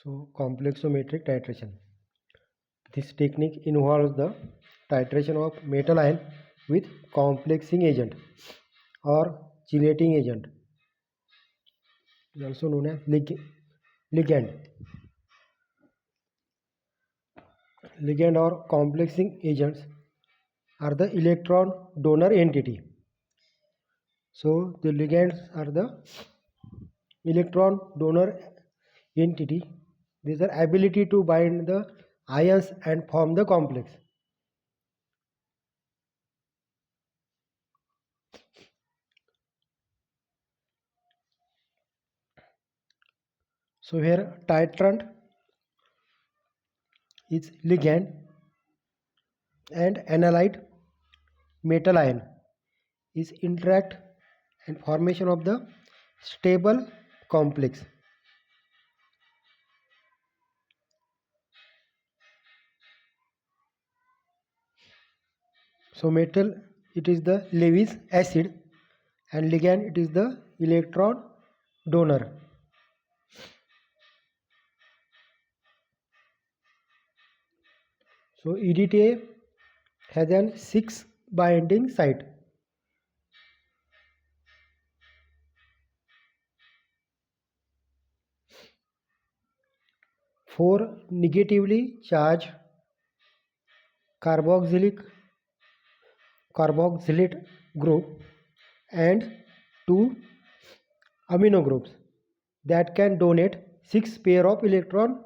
So complexometric titration. This technique involves the titration of metal ion with complexing agent or chelating agent, also known as ligand. Ligand or complexing agents are the electron donor entity. So the ligands are the electron donor entity. These are ability to bind the ions and form the complex. So here titrant is ligand and analyte metal ion is interact and formation of the stable complex. So metal it is the Lewis acid and ligand it is the electron donor. So EDTA has an 6 binding site. Four negatively charged carboxylic carboxylate group and 2 amino groups that can donate 6 pair of electron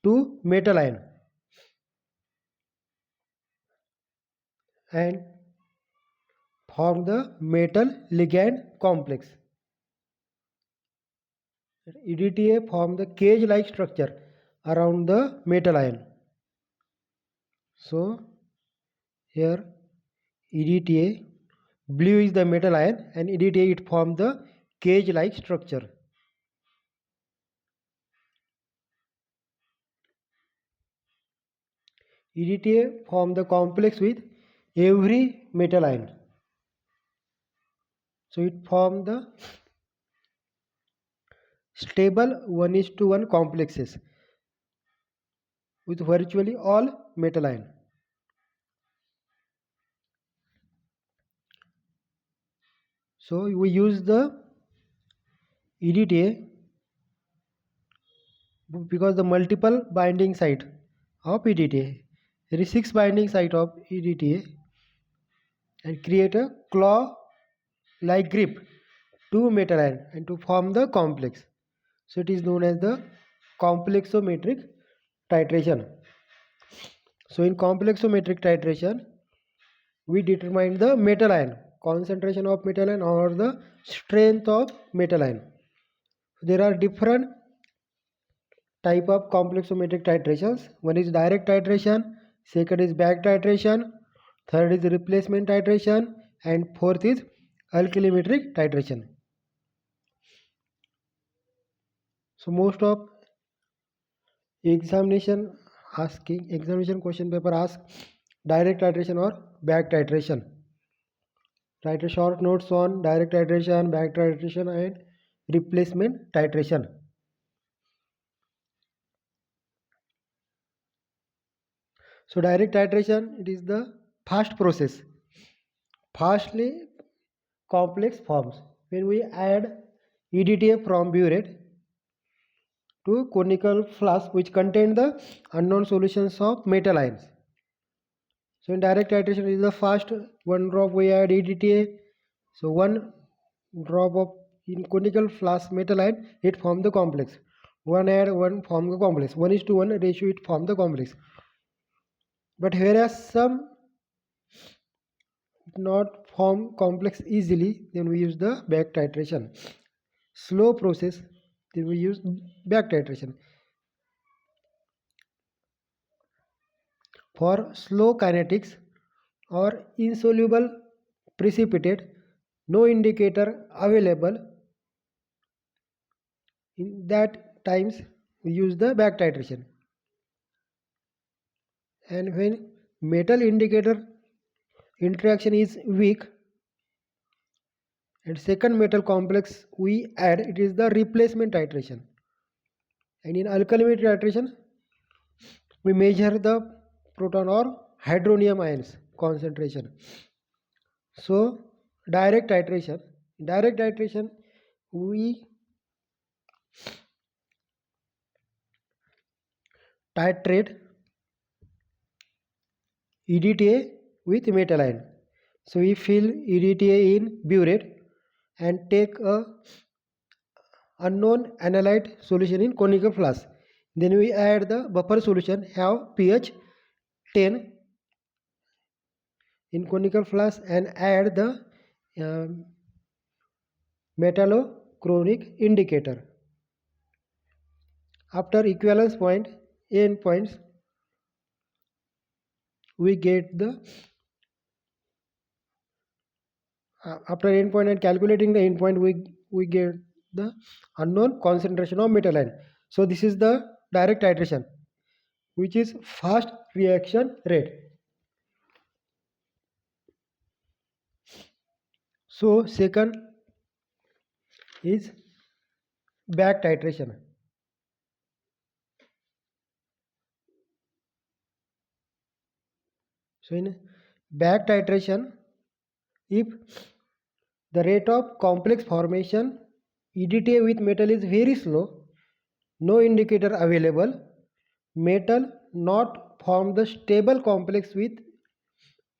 to metal ion and form the metal ligand complex. EDTA form the cage-like structure around the metal ion. So here EDTA, blue is the metal ion and EDTA it form the cage-like structure. EDTA form the complex with every metal ion. So it form the stable 1:1 complexes with virtually all metal ion. So we use the EDTA because the multiple binding site of EDTA. There is 6 binding site of EDTA and create a claw like grip to metal ion and to form the complex. So it is known as the complexometric titration. So in complexometric titration we determine the metal ion, concentration of metal ion or the strength of metal ion. There are different type of complexometric titrations. One is direct titration, second is back titration, third is replacement titration and fourth is alkylimetric titration. So most of examination question paper ask direct titration or back titration. Write a short notes on direct titration, back titration and replacement titration. So direct titration it is the fast process, fastly complex forms when we add EDTA from burette to conical flask which contain the unknown solutions of metal ions. So in direct titration is the fast, one drop we add EDTA, so one drop of in conical flask metal ion it form the complex, one add one form the complex, 1:1 ratio it form the complex. But whereas some not form complex easily, then we use the back titration. Slow process, then we use back titration. For slow kinetics or insoluble precipitate, no indicator available, in that times we use the back titration. And when metal indicator interaction is weak and second metal complex we add, it is the replacement titration. And in alkaline titration, we measure the proton or hydronium ions concentration. So direct titration, we titrate EDTA with metal ion. So we fill EDTA in burette and take a unknown analyte solution in conical flask. Then we add the buffer solution have pH 10 in conical flask and add the metallochronic indicator. After equivalence point endpoints, we get the after endpoint and calculating the endpoint, we get the unknown concentration of metal ion. So this is the direct titration, which is fast reaction rate. So second is back titration. So in back titration, if the rate of complex formation EDTA with metal is very slow, no indicator available, metal not form the stable complex with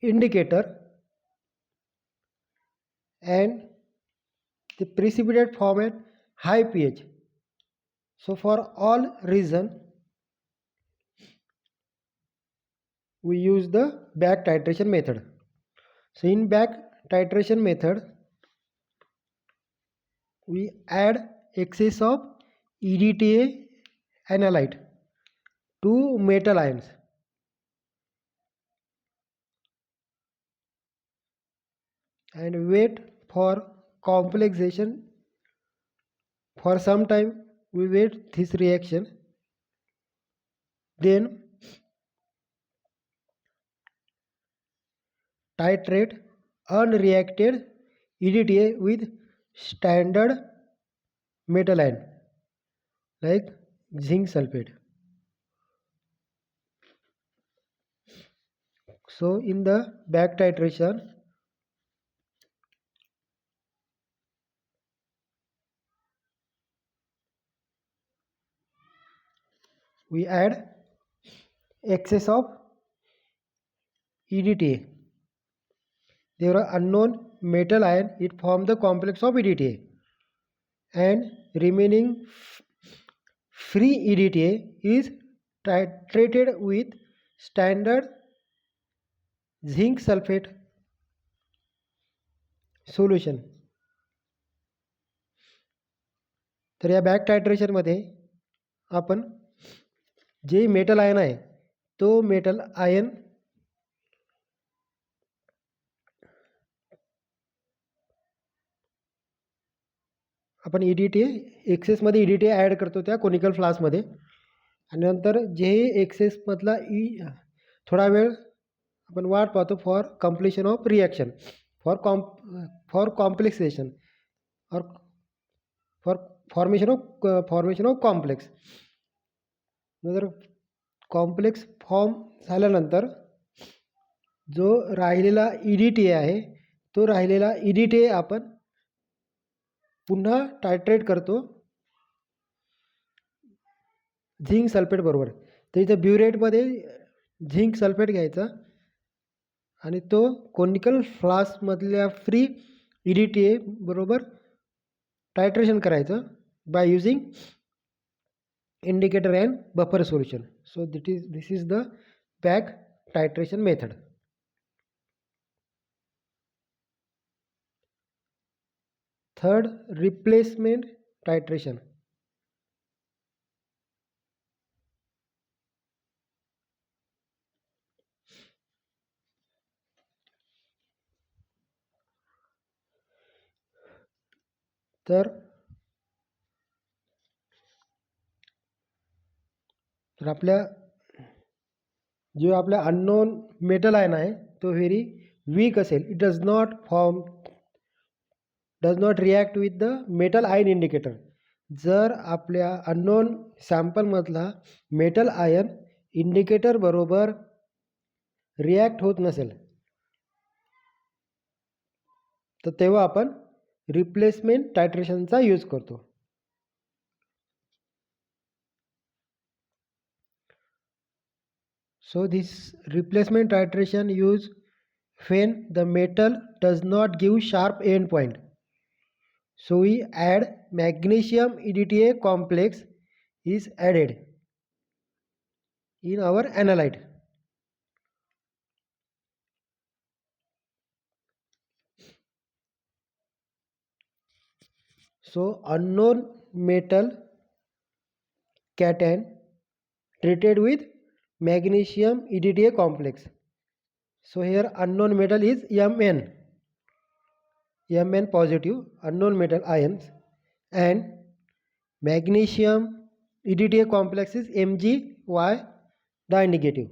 indicator, and the precipitate form at high pH. So for all reason, we use the back titration method. So in back titration method, we add excess of EDTA analyte to metal ions and wait for complexation. For some time we wait this reaction, then titrate unreacted EDTA with standard metal ion like zinc sulfate. So in the back titration, we add excess of EDTA. There are unknown metal ion, it forms the complex of EDTA, and remaining free EDTA is titrated with standard zinc sulfate solution. तर या back टायट्रेशनमध्ये आपण जे metal ion आहे तो metal ion आपण EDTA एक्सेसमध्ये EDTA add करतो त्या conical फ्लास्कमध्ये, आणि नंतर जे एक्सेसमधला थोडा वेळ आपण वाट पाहतो for completion of reaction, for complexation और फॉर फॉर्मेशन ऑफ कॉम्प्लेक्स. नंतर कॉम्प्लेक्स फॉर्म झाल्यानंतर जो राहिलेला EDTA आहे तो राहिलेला EDTA आपण पुन्हा टायट्रेट करतो झिंक सल्फेट बरोबर. तर इथं ब्युरेटमध्ये झिंक सल्फेट घ्यायचा आणि तो कोनिकल फ्लास्कमधल्या फ्री EDTA बरोबर टायट्रेशन करायचं by using indicator and buffer solution. So this is the back titration method. Third, replacement titration. तर आपल्या जो आपल्या अननोन मेटल आयन आहे तो व्हेरी वीक असेल, it does not react with the metal ion indicator. जर आपल्या अननोन सॅम्पलमधला मेटल आयन इंडिकेटर बरोबर रिॲक्ट होत नसेल तर तेव्हा आपण रिप्लेसमेंट टायट्रेशनचा यूज करतो. So this replacement titration used when the metal does not give sharp end point. So we add magnesium EDTA complex is added in our analyte. So unknown metal cation treated with magnesium EDTA complex. So here unknown metal is Mn positive unknown metal ions, and magnesium EDTA complex is Mgy di negative.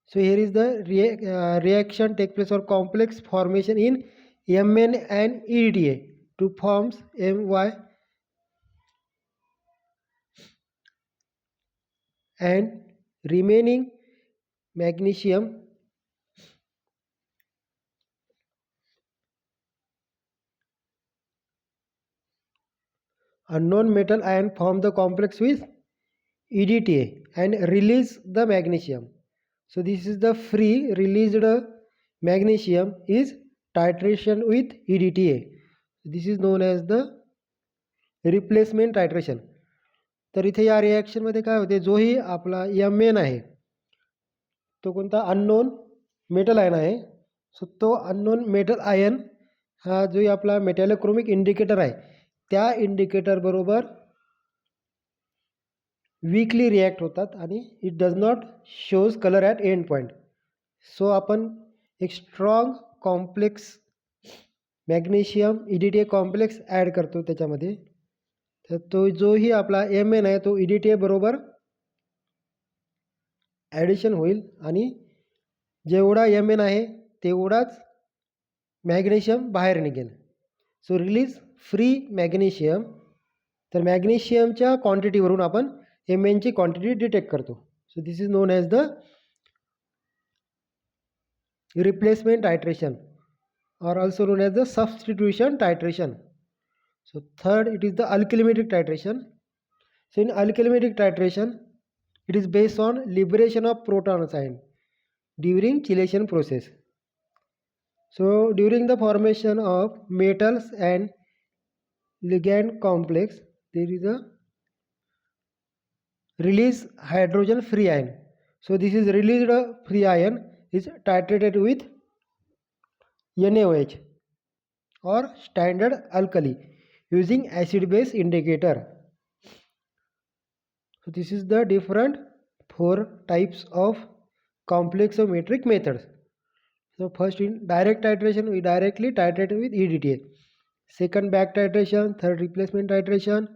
So here is the reaction take place or complex formation in Mn and EDTA to forms My, and remaining magnesium unknown metal ion form the complex with EDTA and release the magnesium. So this is the free released magnesium is titration with EDTA. This is known as the replacement titration. तर इथे या रिॲक्शनमध्ये काय होते, जोही आपला Mn आहे तो कोणता अननोन मेटल आयन आहे. सो तो अननोन मेटल आयन हा जो आपला मेटॅलोक्रोमिक इंडिकेटर आहे त्या इंडिकेटर बरोबर वीकली रिॲक्ट होतात आणि it does not shows colour at end point. So आपण एक strong complex magnesium EDTA complex add करतो त्याच्यामध्ये. तर तो जोही आपला Mn आहे तो EDTA बरोबर ॲडिशन होईल आणि जेवढा Mn आहे तेवढाच मॅग्नेशियम बाहेर निघेल. So release free magnesium. तर मॅग्नेशियमच्या क्वांटिटीवरून आपण Mnची क्वांटिटी डिटेक्ट करतो. So this is known as the replacement titration or also known as the substitution titration. So third, it is the alkylimetric titration. So in alkylimetric titration, it is based on liberation of protons ion during chelation process. So during the formation of metals and ligand complex, there is a release hydrogen free ion. So this is released free ion is titrated with NaOH or standard alkali using acid base indicator. So this is the different 4 types of complexometric methods. So first, in direct titration we directly titrate with EDTA. Second, back titration. Third, replacement titration.